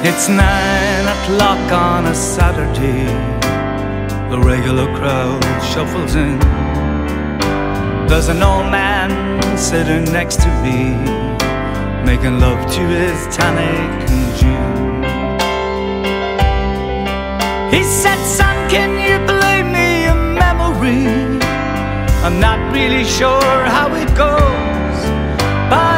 It's 9 o'clock on a Saturday. The regular crowd shuffles in. There's an old man sitting next to me, making love to his tonic and gin. He said, son, can you play me a memory? I'm not really sure how it goes, but